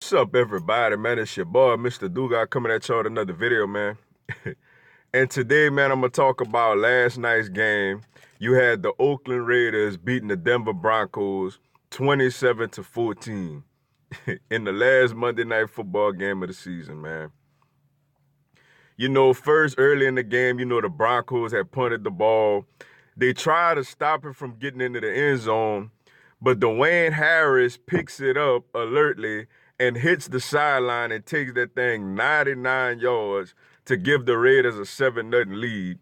What's up, everybody, man? It's your boy, Mr. Duga, coming at y'all with another video, man. And today, man, I'm going to talk about last night's game. You had the Oakland Raiders beating the Denver Broncos 27-14 in the last Monday Night Football game of the season, man. First, early in the game, the Broncos had punted the ball. They tried to stop it from getting into the end zone, but Dwayne Harris picks it up alertly and hits the sideline and takes that thing 99 yards to give the Raiders a 7-0 lead.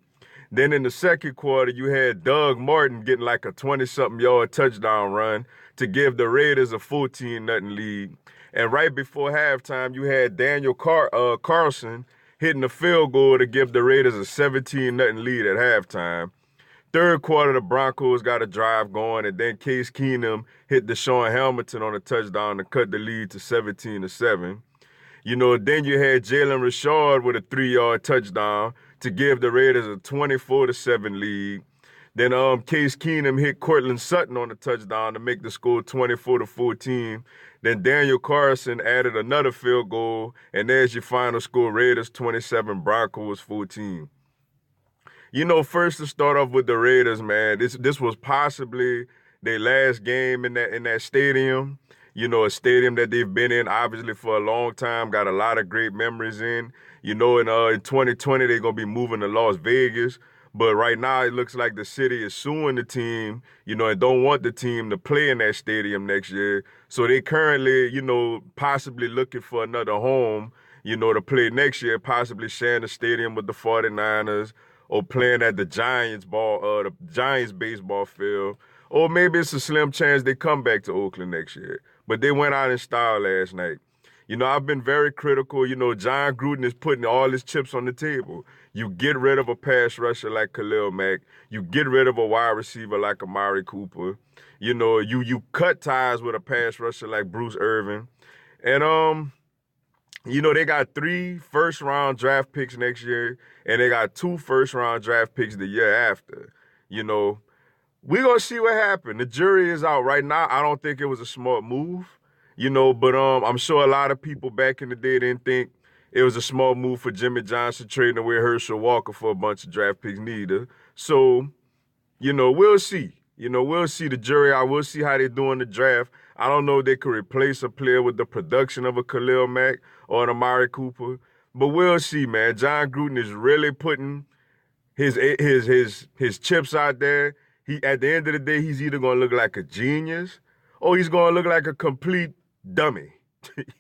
Then in the second quarter, you had Doug Martin getting like a 20-something yard touchdown run to give the Raiders a 14-0 lead. And right before halftime, you had Daniel Carlson hitting a field goal to give the Raiders a 17-0 lead at halftime. Third quarter, the Broncos got a drive going, and then Case Keenum hit Deshaun Hamilton on a touchdown to cut the lead to 17-7. Then you had Jalen Richard with a 3-yard touchdown to give the Raiders a 24-7 lead. Then Case Keenum hit Cortland Sutton on a touchdown to make the score 24-14. Then Daniel Carlson added another field goal, and there's your final score: Raiders 27, Broncos 14. First to start off with the Raiders, man, this was possibly their last game in that stadium. A stadium that they've been in obviously for a long time, got a lot of great memories in. In 2020 they're gonna be moving to Las Vegas, but right now it looks like the city is suing the team, and don't want the team to play in that stadium next year. So they currently, possibly looking for another home, to play next year, possibly sharing the stadium with the 49ers. Or playing at the Giants baseball field, or maybe it's a slim chance they come back to Oakland next year. But they went out in style last night. I've been very critical. Jon Gruden is putting all his chips on the table. You get rid of a pass rusher like Khalil Mack. You get rid of a wide receiver like Amari Cooper. You cut ties with a pass rusher like Bruce Irvin. And they got 3 first-round draft picks next year, and they got 2 first-round draft picks the year after. We're going to see what happened. The jury is out right now. I don't think it was a smart move, but I'm sure a lot of people back in the day didn't think it was a smart move for Jimmy Johnson trading away Herschel Walker for a bunch of draft picks neither. So, we'll see. We'll see the jury out. We'll see how they do in the draft. I don't know if they could replace a player with the production of a Khalil Mack or an Amari Cooper, but we'll see, man. Jon Gruden is really putting his chips out there. At the end of the day, he's either going to look like a genius or he's going to look like a complete dummy.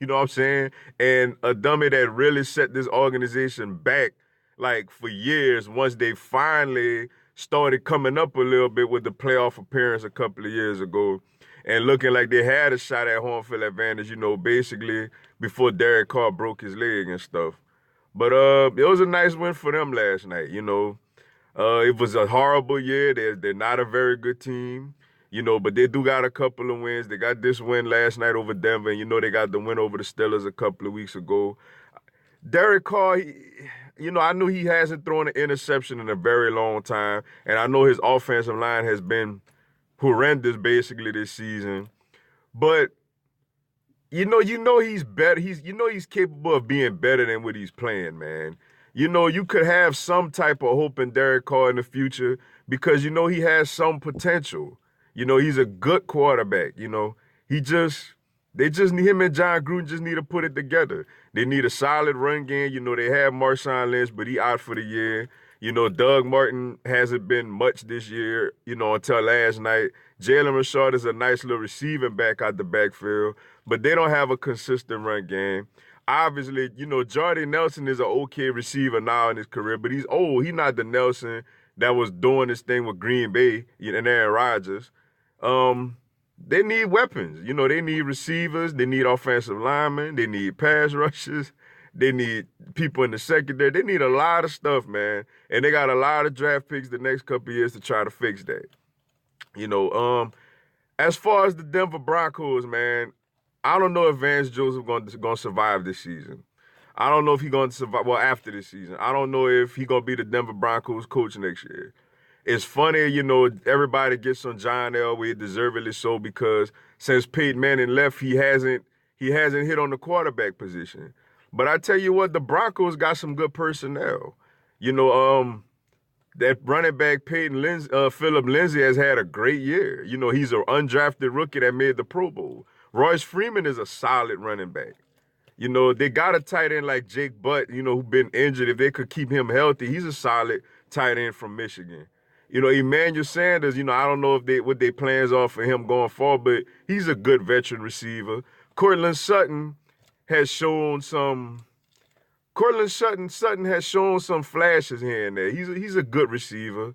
You know what I'm saying? And a dummy that really set this organization back like for years once they finally started coming up a little bit with the playoff appearance a couple of years ago and looking like they had a shot at home field advantage, basically before Derek Carr broke his leg and stuff. But it was a nice win for them last night, It was a horrible year. They're not a very good team, but they do got a couple of wins. They got this win last night over Denver, and they got the win over the Steelers a couple of weeks ago. Derek Carr, I knew he hasn't thrown an interception in a very long time, and I know his offensive line has been horrendous basically this season. But he's better. He's capable of being better than what he's playing, man. You could have some type of hope in Derek Carr in the future because he has some potential. He's a good quarterback. They just need him and Jon Gruden just need to put it together. They need a solid run game. They have Marshawn Lynch, but he out for the year. Doug Martin hasn't been much this year, until last night. Jalen Richard is a nice little receiving back out the backfield, but they don't have a consistent run game. Obviously, Jordy Nelson is an okay receiver now in his career, but he's old. He's not the Nelson that was doing this thing with Green Bay and Aaron Rodgers. They need weapons. They need receivers. They need offensive linemen. They need pass rushers. They need people in the secondary. They need a lot of stuff, man. And they got a lot of draft picks the next couple of years to try to fix that. As far as the Denver Broncos, man, I don't know if Vance Joseph going to survive this season. I don't know if he's going to survive, after this season. I don't know if he's going to be the Denver Broncos coach next year. It's funny, everybody gets on John Elway, deservedly so, because since Peyton Manning left, he hasn't he hasn't hit on the quarterback position. But I tell you what, the Broncos got some good personnel. You know, that running back Philip Lindsay has had a great year. You know, he's an undrafted rookie that made the Pro Bowl. Royce Freeman is a solid running back. You know, they got a tight end like Jake Butt, you know, who's been injured. If they could keep him healthy, he's a solid tight end from Michigan. You know, Emmanuel Sanders, you know, I don't know if what their plans are for him going forward, but he's a good veteran receiver. Cortland Sutton has shown some Sutton has shown some flashes here and there. He's a good receiver.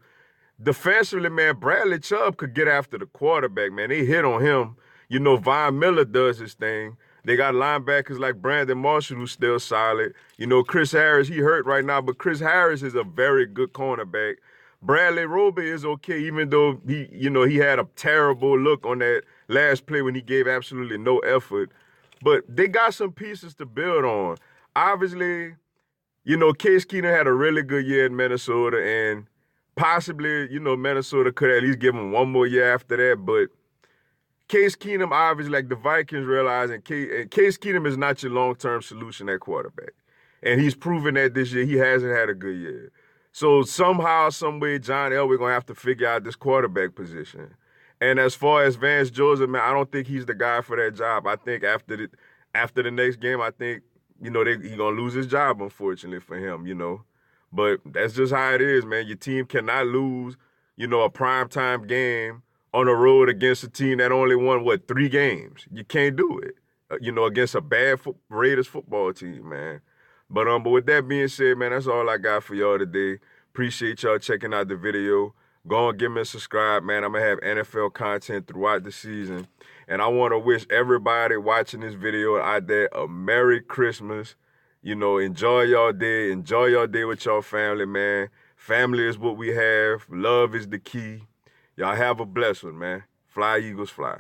Defensively, man, Bradley Chubb could get after the quarterback, man. They hit on him. You know, Von Miller does his thing. They got linebackers like Brandon Marshall, who's still solid. You know, Chris Harris, he hurt right now, but Chris Harris is a very good cornerback. Bradley Roby is okay, even though he had a terrible look on that last play when he gave absolutely no effort. But they got some pieces to build on. Obviously, you know, Case Keenum had a really good year in Minnesota, and possibly, you know, Minnesota could at least give him one more year after that. But Case Keenum, obviously, like the Vikings realizing Case Keenum is not your long-term solution at quarterback. And he's proven that this year he hasn't had a good year. So somehow, some way, John Elway going to have to figure out this quarterback position. And as far as Vance Joseph, man, I don't think he's the guy for that job. I think after the next game, I think, you know, he's going to lose his job, unfortunately, for him, you know. But that's just how it is, man. Your team cannot lose, you know, a primetime game on the road against a team that only won, 3 games. You can't do it, you know, against a bad Raiders football team, man. But with that being said, man, that's all I got for y'all today. Appreciate y'all checking out the video. Go and give me a subscribe, man. I'm going to have NFL content throughout the season. And I want to wish everybody watching this video out there a Merry Christmas. You know, enjoy y'all day. Enjoy y'all day with y'all family, man. Family is what we have. Love is the key. Y'all have a blessed one, man. Fly, Eagles, fly.